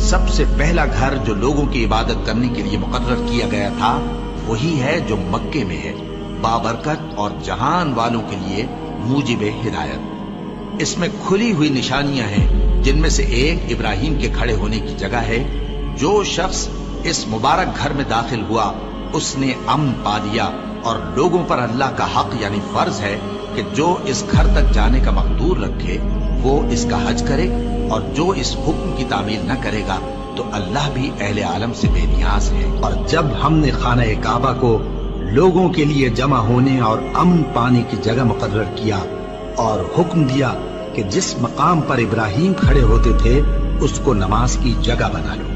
سب سے پہلا گھر جو لوگوں کی عبادت کرنے کے لیے مقرر کیا گیا تھا وہی ہے جو مکے میں ہے، بابرکت اور جہان والوں کے لیے موجب ہدایت۔ اس میں کھلی ہوئی نشانیاں ہیں، جن میں سے ایک ابراہیم کے کھڑے ہونے کی جگہ ہے۔ جو شخص اس مبارک گھر میں داخل ہوا اس نے امن پا لیا، اور لوگوں پر اللہ کا حق یعنی فرض ہے کہ جو اس گھر تک جانے کا مقدور رکھے وہ اس کا حج کرے، اور جو اس حکم کی تعمیل نہ کرے گا تو اللہ بھی اہل عالم سے بے نیاز ہے۔ اور جب ہم نے خانہ کعبہ کو لوگوں کے لیے جمع ہونے اور امن پانے کی جگہ مقرر کیا اور حکم دیا کہ جس مقام پر ابراہیم کھڑے ہوتے تھے اس کو نماز کی جگہ بنا لو،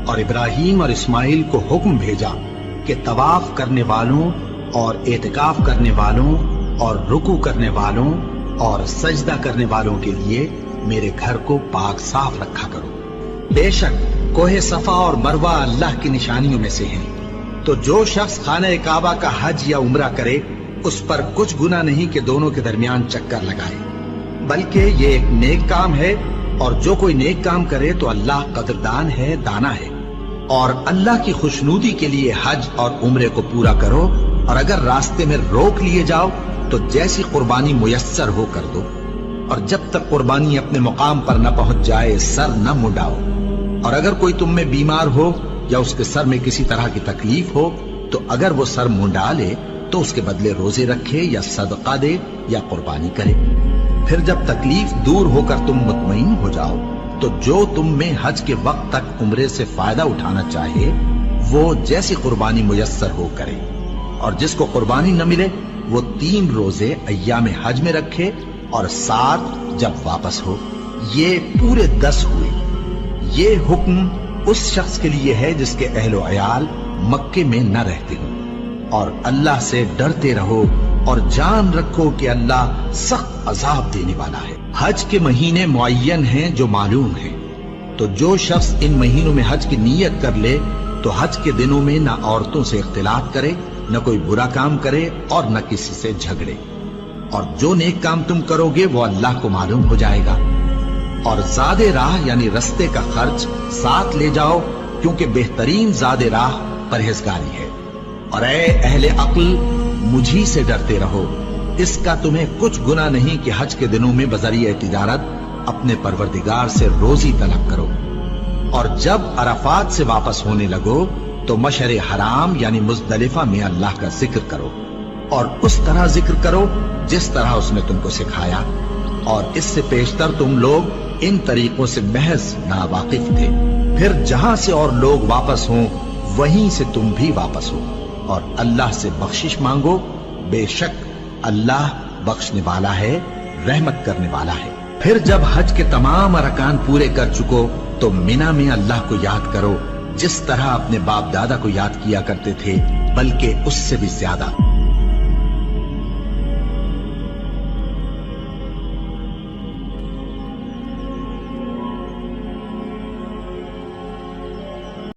اور ابراہیم اور اسماعیل کو حکم بھیجا کہ طواف کرنے والوں اور اعتکاف کرنے والوں اور رکوع کرنے والوں اور سجدہ کرنے والوں کے لیے میرے گھر کو پاک صاف رکھا کرو۔ بے شک کوہ صفا اور مروہ اللہ کی نشانیوں میں سے ہیں، تو جو شخص خانہ کعبہ کا حج یا عمرہ کرے اس پر کچھ گناہ نہیں کہ دونوں کے درمیان چکر لگائے، بلکہ یہ ایک نیک کام ہے، اور جو کوئی نیک کام کرے تو اللہ قدردان ہے، دانا ہے۔ اور اللہ کی خوشنودی کے لیے حج اور عمرے کو پورا کرو، اور اگر راستے میں روک لیے جاؤ تو جیسی قربانی میسر ہو کر دو، اور جب تک قربانی اپنے مقام پر نہ پہنچ جائے سر نہ منڈاؤ۔ اور اگر کوئی تم میں بیمار ہو یا اس کے سر میں کسی طرح کی تکلیف ہو تو اگر وہ سر منڈا لے تو اس کے بدلے روزے رکھے یا صدقہ دے یا قربانی کرے۔ پھر جب تکلیف دور ہو کر تم مطمئن ہو جاؤ تو جو تم میں حج کے وقت تک عمرے سے فائدہ اٹھانا چاہے وہ جیسی قربانی میسر ہو کرے، اور جس کو قربانی نہ ملے وہ 3 روزے ایام حج میں رکھے اور 7 جب واپس ہو، یہ پورے 10 ہوئے۔ یہ حکم اس شخص کے لیے ہے جس کے اہل و عیال مکے میں نہ رہتے ہوں۔ اور اللہ سے ڈرتے رہو اور جان رکھو کہ اللہ سخت عذاب دینے والا ہے۔ حج کے مہینے معین ہیں جو معلوم ہیں، تو جو شخص ان مہینوں میں حج کی نیت کر لے تو حج کے دنوں میں نہ عورتوں سے اختلاط کرے، نہ کوئی برا کام کرے اور نہ کسی سے جھگڑے، اور جو نیک کام تم کرو گے وہ اللہ کو معلوم ہو جائے گا۔ اور زاد راہ یعنی رستے کا خرچ ساتھ لے جاؤ، کیونکہ بہترین زاد راہ پرہیزگاری ہے۔ اور اے اہل عقل مجھی سے ڈرتے رہو، اس کا تمہیں کچھ گناہ نہیں کہ حج کے دنوں میں بذریعہ تجارت اپنے پروردگار سے روزی طلب کرو۔ اور جب عرفات سے واپس ہونے لگو تو مشعر حرام یعنی مزدلفہ میں اللہ کا ذکر کرو، اور اس طرح ذکر کرو جس طرح اس نے تم کو سکھایا، اور اس سے پیشتر تم لوگ ان طریقوں سے محض ناواقف تھے۔ پھر جہاں سے اور لوگ واپس ہوں وہیں سے تم بھی واپس ہو، اور اللہ سے بخشش مانگو، بے شک اللہ بخشنے والا ہے، رحمت کرنے والا ہے۔ پھر جب حج کے تمام ارکان پورے کر چکو تو مینا میں اللہ کو یاد کرو جس طرح اپنے باپ دادا کو یاد کیا کرتے تھے، بلکہ اس سے بھی زیادہ۔